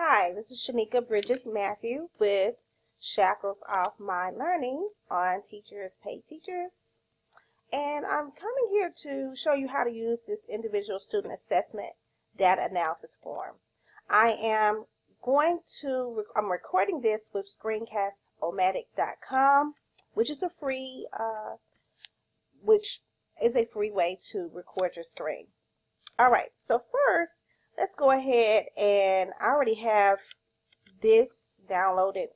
Hi, this is Shanika Bridges Matthew with Shackles Off My Learning on Teachers Pay Teachers. And I'm coming here to show you how to use this individual student assessment data analysis form. I'm recording this with screencastomatic.com, which is a free way to record your screen. All right, so first, let's go ahead, and I already have this downloaded.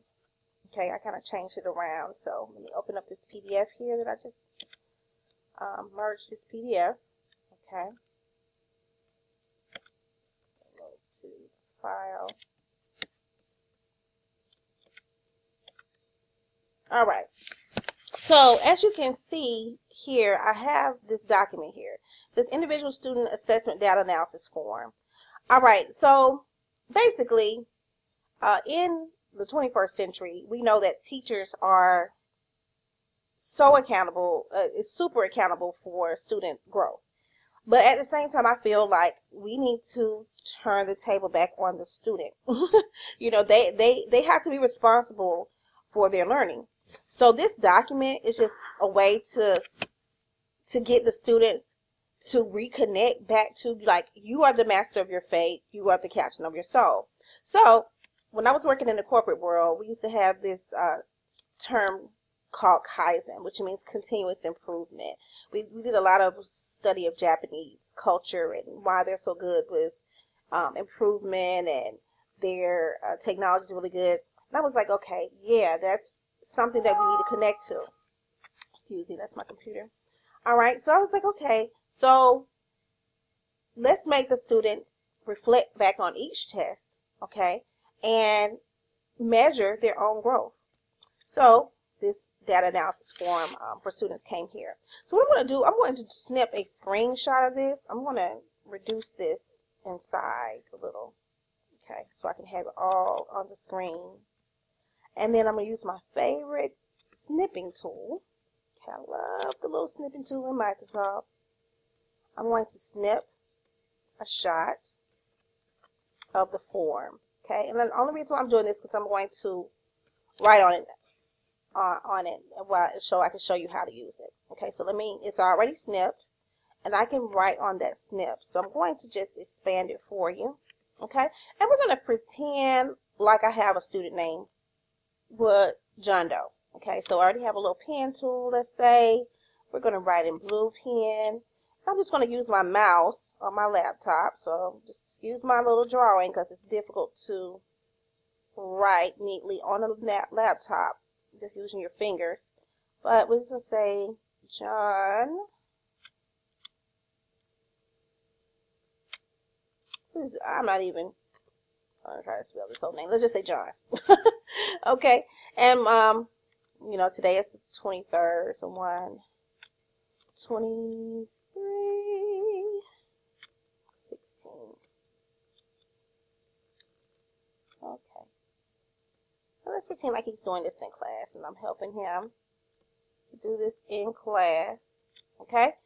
Okay, I kind of changed it around. So let me open up this PDF here that I just merged this PDF. Okay. Go to file. All right. So as you can see here, I have this document here. This individual student assessment data analysis form. All right. So basically, in the 21st century, we know that teachers are so accountable, super accountable for student growth. But at the same time, I feel like we need to turn the table back on the student. You know, they have to be responsible for their learning. So this document is just a way to get the students to reconnect back to, like, you are the master of your fate, you are the captain of your soul. So when I was working in the corporate world, we used to have this term called Kaizen, which means continuous improvement. We did a lot of study of Japanese culture and why they're so good with improvement, and their technology is really good. And I was like, okay, yeah, that's something that we need to connect to. Excuse me, that's my computer. All right, so I was like, okay, so let's make the students reflect back on each test, okay, and measure their own growth. So this data analysis form for students came here. So what I'm going to do, I'm going to snip a screenshot of this. I'm going to reduce this in size a little, okay, so I can have it all on the screen. And then I'm going to use my favorite snipping tool. Okay, I love the little snipping tool in Microsoft. I'm going to snip a shot of the form. Okay, and then the only reason why I'm doing this is because I'm going to write on it so I can show you how to use it. Okay, so it's already snipped, and I can write on that snip. So I'm going to just expand it for you. Okay, and we're going to pretend like I have a student name with John Doe. Okay, so I already have a little pen tool. Let's say we're going to write in blue pen. I'm just going to use my mouse on my laptop, so just excuse my little drawing because it's difficult to write neatly on a laptop just using your fingers. But we'll just say John. I'm not even going to try to spell this whole name. Let's just say John. Okay, and you know, today is the 23rd, so 1, 23, 16. Okay. Well, let's pretend like he's doing this in class, and I'm helping him to do this in class. Okay?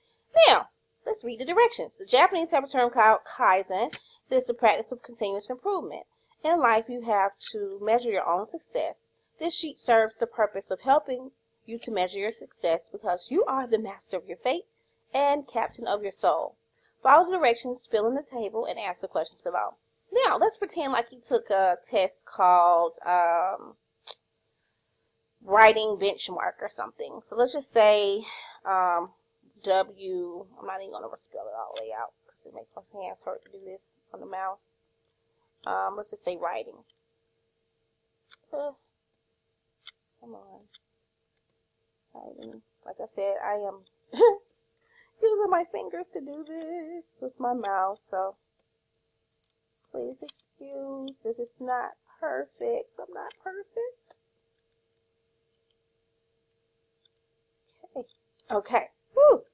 Now, let's read the directions. The Japanese have a term called Kaizen. This is the practice of continuous improvement. In life, you have to measure your own success. This sheet serves the purpose of helping you to measure your success because you are the master of your fate and captain of your soul. Follow the directions, fill in the table, and answer questions below. Now, let's pretend like he took a test called writing benchmark or something. So let's just say I'm not even going to spell it all the way out because it makes my hands hurt to do this on the mouse. Let's just say writing. Come on. Writing. Like I said, I am using my fingers to do this with my mouse, so please excuse if it's not perfect. I'm not perfect. Okay. Okay. Woo.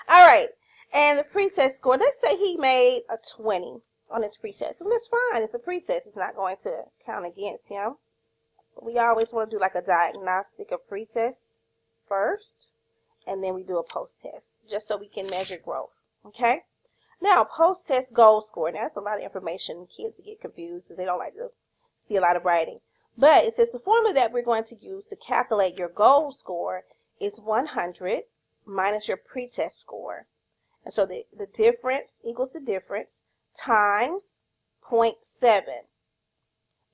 All right. And the pretest score, let's say he made a 20 on his pretest. And that's fine. It's a pretest. It's not going to count against him. But we always want to do like a diagnostic of pretest first, and then we do a post-test just so we can measure growth. Okay? Now, post-test goal score. Now, that's a lot of information. Kids get confused because they don't like to see a lot of writing. But it says the formula that we're going to use to calculate your goal score is 100 minus your pretest score. And so the difference equals the difference times 0.7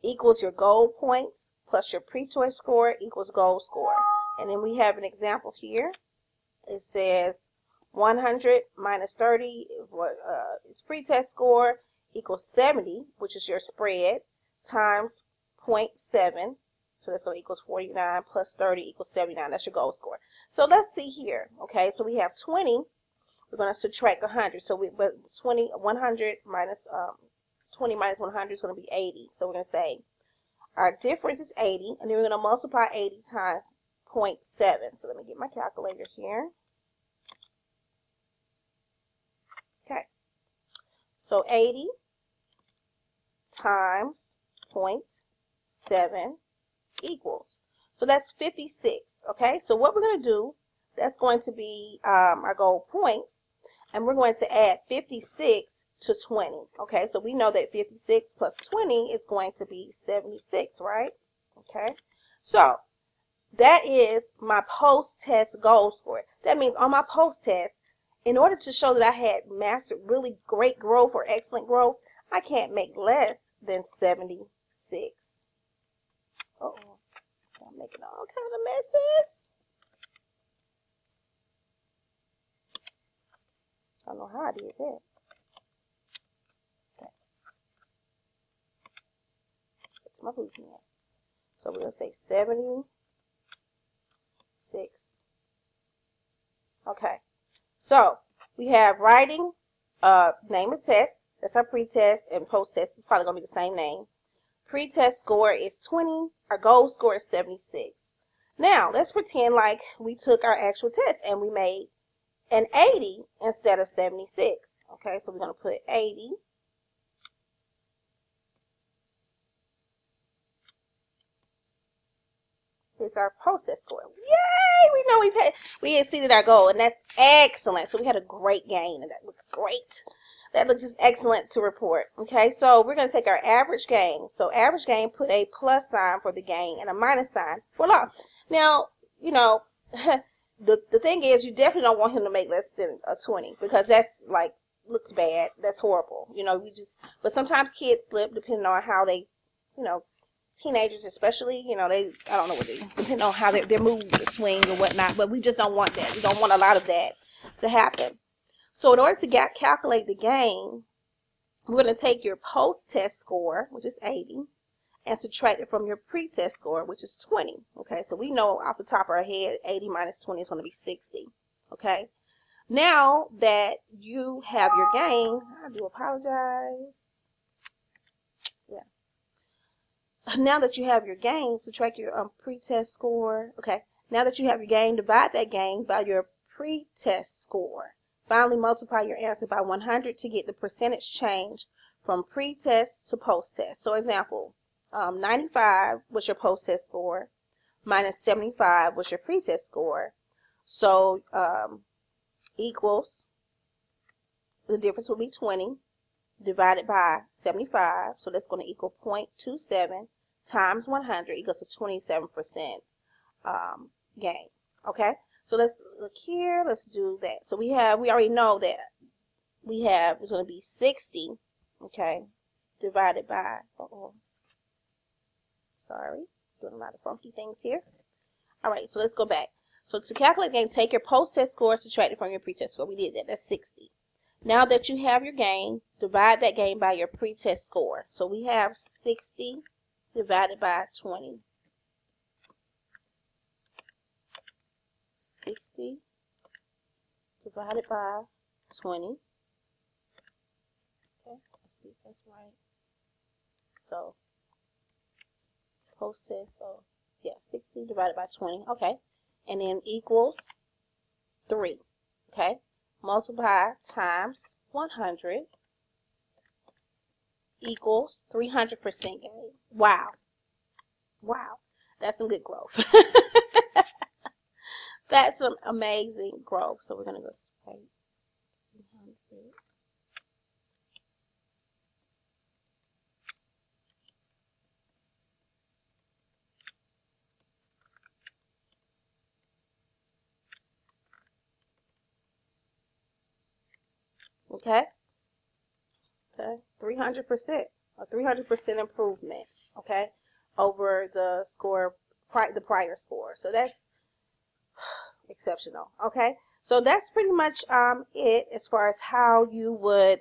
equals your goal points plus your pre-choice score equals goal score. And then we have an example here. It says 100 minus 30 is pretest score equals 70, which is your spread, times 0.7. So that's going to equal 49 plus 30 equals 79. That's your goal score. So let's see here. Okay, so we have 20. We're going to subtract 100. So 100 minus 20 minus 100 is going to be 80. So we're going to say our difference is 80, and then we're going to multiply 80 times 0.7. So let me get my calculator here. Okay. So 80 times 0.7 equals. So that's 56. Okay. So what we're going to do, that's going to be our goal points. And we're going to add 56 to 20. Okay, so we know that 56 plus 20 is going to be 76, right? Okay, so that is my post-test goal score. That means on my post-test, in order to show that I had mastered really great growth or excellent growth, I can't make less than 76. Uh-oh, I'm making all kind of messes. I don't know how I did that. Okay. That's my blue pen. So we're going to say 76. Okay. So we have writing, name of test. That's our pre-test, and post-test is probably going to be the same name. Pre-test score is 20. Our goal score is 76. Now, let's pretend like we took our actual test and we made an 80 instead of 76. Okay, so we're going to put 80. It's our post-test score. Yay! We know we exceeded our goal, and that's excellent. So we had a great gain, and that looks great. That looks just excellent to report. Okay, so we're going to take our average gain. So average gain, put a plus sign for the gain and a minus sign for loss. Now, you know, the thing is, you definitely don't want him to make less than a 20, because that's like, looks bad. That's horrible. You know, but sometimes kids slip depending on how they, you know, teenagers especially, you know, I don't know what they, depending on how their mood swings or whatnot, but we just don't want that. We don't want a lot of that to happen. So in order to calculate the gain, we're going to take your post-test score, which is 80, and subtract it from your pre-test score, which is 20. Okay, so we know off the top of our head, 80 minus 20 is going to be 60. Okay, now that you have your gain, I do apologize. Yeah. Now that you have your gain, subtract your pre-test score. Okay, now that you have your gain, divide that gain by your pre-test score. Finally, multiply your answer by 100 to get the percentage change from pre-test to post-test. So example, 95 was your post-test score, minus 75 was your pre-test score. So equals, the difference will be 20 divided by 75. So that's going to equal 0.27 times 100 equals a 27% gain. Okay, so let's look here. Let's do that. So we already know that it's going to be 60. Okay, divided by, sorry, doing a lot of funky things here. All right, so let's go back. So to calculate gain, take your post-test score, subtract it from your pre-test score. We did that. That's 60. Now that you have your gain, divide that gain by your pre-test score. So we have 60 divided by 20. 60 divided by 20. Okay, let's see if that's right. So post-test, so yeah, 60 divided by 20. Okay, and then equals 3. Okay, multiply times 100 equals 300% gain. Wow. Wow. That's some good growth. That's some amazing growth. So we're going to go straight. 300. Okay? Okay? 300%. A 300% improvement, okay, over the score, the prior score. So that's exceptional, okay? So that's pretty much it as far as how you would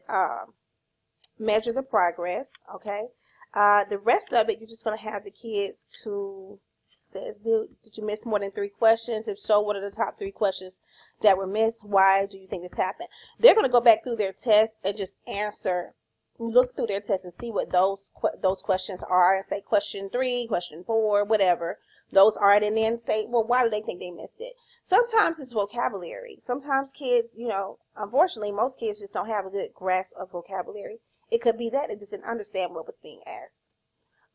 measure the progress, okay? The rest of it, you're just going to have the kids to say, did you miss more than 3 questions? If so, what are the top 3 questions that were missed? Why do you think this happened? They're going to go back through their test and just look through their test and see what those questions are, and say question 3, question 4, whatever those are, and then state, well, why do they think they missed it? Sometimes it's vocabulary. Sometimes kids, unfortunately, most kids just don't have a good grasp of vocabulary. It could be that they just didn't understand what was being asked,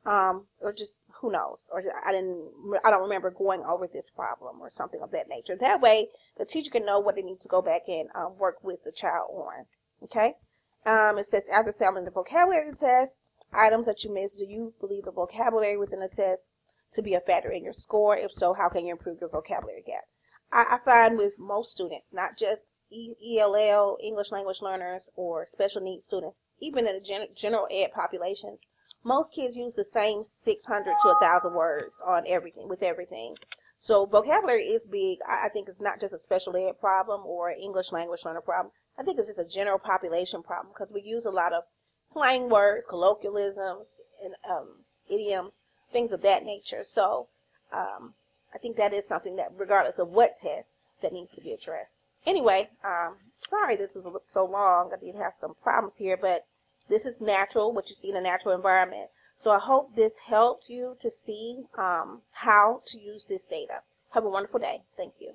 or just who knows, or I don't remember going over this problem or something of that nature. That way, the teacher can know what they need to go back and work with the child on. Okay. It says, after establishing the vocabulary test, items that you missed, do you believe the vocabulary within the test to be a factor in your score? If so, how can you improve your vocabulary gap? I find with most students, not just ELL, English language learners, or special needs students, even in the general ed populations, most kids use the same 600 to 1,000 words on everything. So vocabulary is big. I think it's not just a special ed problem or an English language learner problem. I think it's just a general population problem, because we use a lot of slang words, colloquialisms, and idioms, things of that nature. So I think that is something that, regardless of what test, that needs to be addressed. Anyway, sorry this was so long. I did have some problems here, but this is natural, what you see in a natural environment. So I hope this helped you to see how to use this data. Have a wonderful day. Thank you.